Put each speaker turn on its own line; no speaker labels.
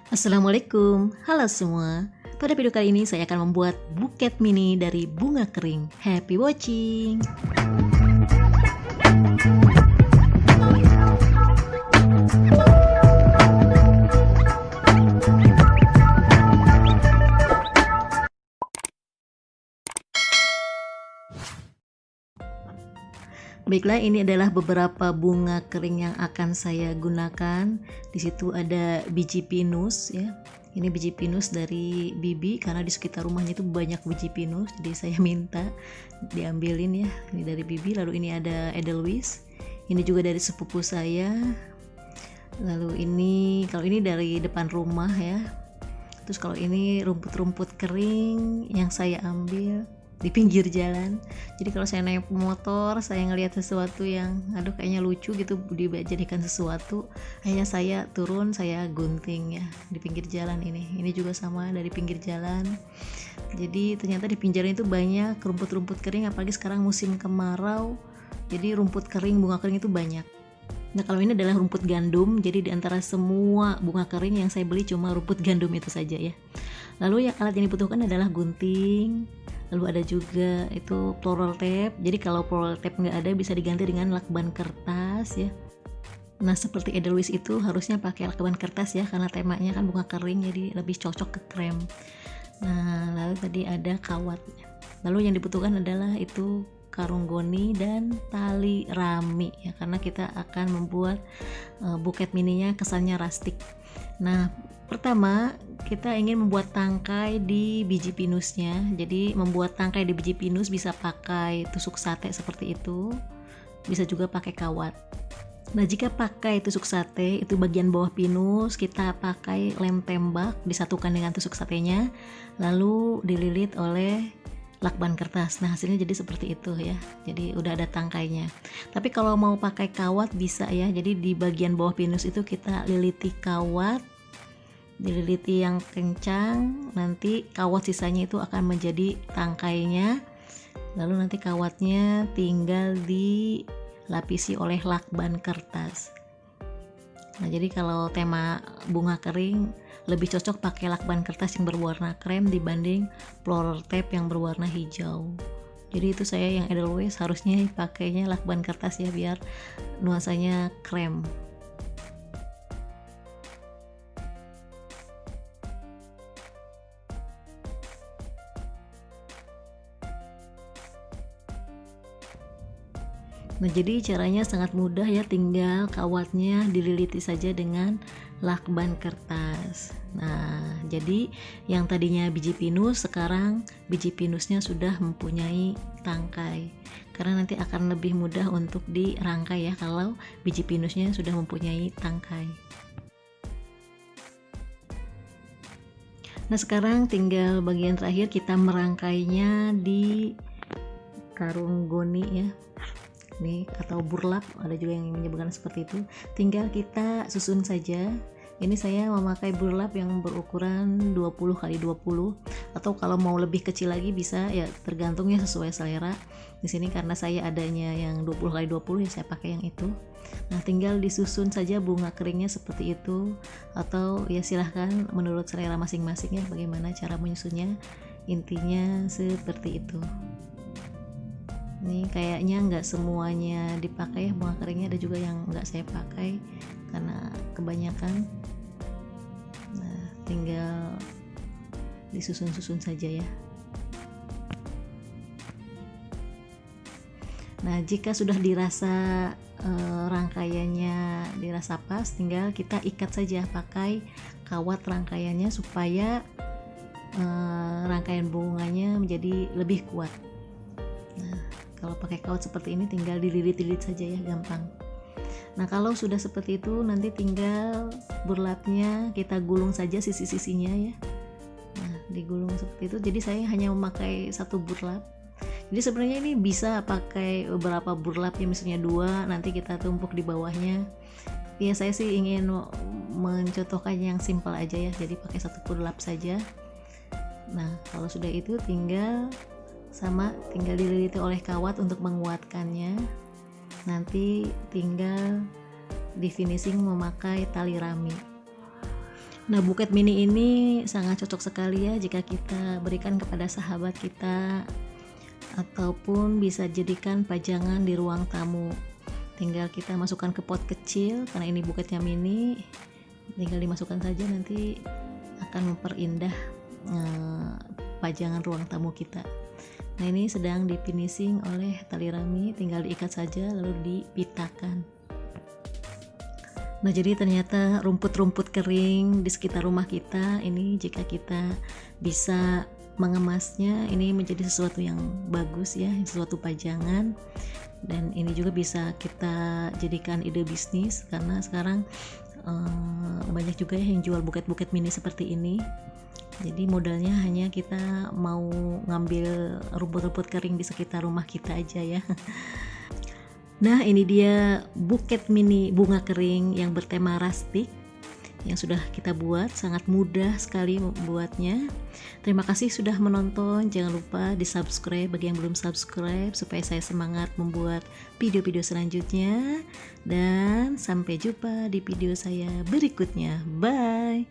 Assalamualaikum, halo semua. Pada video kali ini saya akan membuat buket mini dari bunga kering. Happy watching! Baiklah, ini adalah beberapa bunga kering yang akan saya gunakan. Di situ ada biji pinus ya. Ini biji pinus dari bibi karena di sekitar rumahnya itu banyak biji pinus, jadi saya minta diambilin ya. Ini dari bibi, lalu ini ada edelweiss. Ini juga dari sepupu saya. Lalu kalau ini dari depan rumah ya. Terus kalau ini rumput-rumput kering yang saya ambil di pinggir jalan. Jadi kalau saya naik motor, saya ngelihat sesuatu yang kayaknya lucu gitu, dijadikan sesuatu, akhirnya saya turun, saya gunting ya di pinggir jalan. Ini juga sama dari pinggir jalan. Jadi ternyata di pinggiran itu banyak rumput-rumput kering, apalagi sekarang musim kemarau, jadi rumput kering, bunga kering itu banyak. Nah, kalau ini adalah rumput gandum, jadi di antara semua bunga kering yang saya beli cuma rumput gandum itu saja ya. Lalu yang alat yang dibutuhkan adalah gunting, lalu ada juga itu floral tape. Jadi kalau floral tape nggak ada, bisa diganti dengan lakban kertas ya. Nah, seperti edelweiss itu harusnya pakai lakban kertas ya, karena temanya kan bunga kering, jadi lebih cocok ke krem. Nah, lalu tadi ada kawat. Lalu yang dibutuhkan adalah itu karung goni dan tali rami ya, karena kita akan membuat buket mininya kesannya rustic. Nah, pertama kita ingin membuat tangkai di biji pinusnya. Jadi membuat tangkai di biji pinus bisa pakai tusuk sate seperti itu, bisa juga pakai kawat. Nah, jika pakai tusuk sate, itu bagian bawah pinus kita pakai lem tembak, disatukan dengan tusuk satenya, lalu dililit oleh lakban kertas. Nah, hasilnya jadi seperti itu ya. Jadi udah ada tangkainya. Tapi kalau mau pakai kawat bisa ya. Jadi di bagian bawah pinus itu kita liliti kawat, dililiti yang kencang, nanti kawat sisanya itu akan menjadi tangkainya. Lalu nanti kawatnya tinggal dilapisi oleh lakban kertas. Nah, jadi kalau tema bunga kering lebih cocok pakai lakban kertas yang berwarna krem dibanding floral tape yang berwarna hijau. Jadi itu saya yang edelweiss harusnya pakainya lakban kertas ya, biar nuansanya krem. Nah, jadi caranya sangat mudah ya, tinggal kawatnya dililiti saja dengan lakban kertas. Nah, jadi yang tadinya biji pinus, sekarang biji pinusnya sudah mempunyai tangkai. Karena nanti akan lebih mudah untuk dirangkai ya kalau biji pinusnya sudah mempunyai tangkai. Nah, sekarang tinggal bagian terakhir, kita merangkainya di karung goni ya. Nih, atau burlap, ada juga yang menyebutkan seperti itu. Tinggal kita susun saja. Ini saya memakai burlap yang berukuran 20x20, atau kalau mau lebih kecil lagi bisa ya, tergantungnya sesuai selera. Di sini karena saya adanya yang 20x20 ya, saya pakai yang itu. Nah, tinggal disusun saja bunga keringnya seperti itu, atau ya silahkan menurut selera masing-masing ya bagaimana cara menyusunnya. Intinya seperti itu. Ini kayaknya nggak semuanya dipakai ya bunga keringnya, ada juga yang nggak saya pakai karena kebanyakan. Nah, tinggal disusun-susun saja ya. Nah, jika sudah dirasa rangkaiannya dirasa pas, tinggal kita ikat saja pakai kawat rangkaiannya supaya rangkaian bunganya menjadi lebih kuat. Nah, kalau pakai kawat seperti ini tinggal dililit-lilit saja ya, gampang. Nah, kalau sudah seperti itu nanti tinggal burlapnya kita gulung saja sisi-sisinya ya. Nah, digulung seperti itu. Jadi saya hanya memakai satu burlap. Jadi sebenarnya ini bisa pakai beberapa burlap ya, misalnya 2, nanti kita tumpuk di bawahnya. Ya, saya sih ingin mencontohkan yang simpel aja ya, jadi pakai satu burlap saja. Nah, kalau sudah itu tinggal dililiti oleh kawat untuk menguatkannya. Nanti tinggal di finishing memakai tali rami. Nah, buket mini ini sangat cocok sekali ya jika kita berikan kepada sahabat kita ataupun bisa jadikan pajangan di ruang tamu. Tinggal kita masukkan ke pot kecil, karena ini buketnya mini, tinggal dimasukkan saja, nanti akan memperindah pajangan ruang tamu kita. Nah, ini sedang di finishing oleh tali rami, tinggal diikat saja lalu dipitakan. Nah, jadi ternyata rumput-rumput kering di sekitar rumah kita ini, jika kita bisa mengemasnya, ini menjadi sesuatu yang bagus ya, sesuatu pajangan. Dan ini juga bisa kita jadikan ide bisnis, karena sekarang banyak juga yang jual buket-buket mini seperti ini. Jadi modalnya hanya kita mau ngambil rumput-rumput kering di sekitar rumah kita aja ya. Nah, ini dia buket mini bunga kering yang bertema rustic yang sudah kita buat, sangat mudah sekali membuatnya. Terima kasih sudah menonton, jangan lupa di subscribe bagi yang belum subscribe supaya saya semangat membuat video-video selanjutnya, dan sampai jumpa di video saya berikutnya. Bye.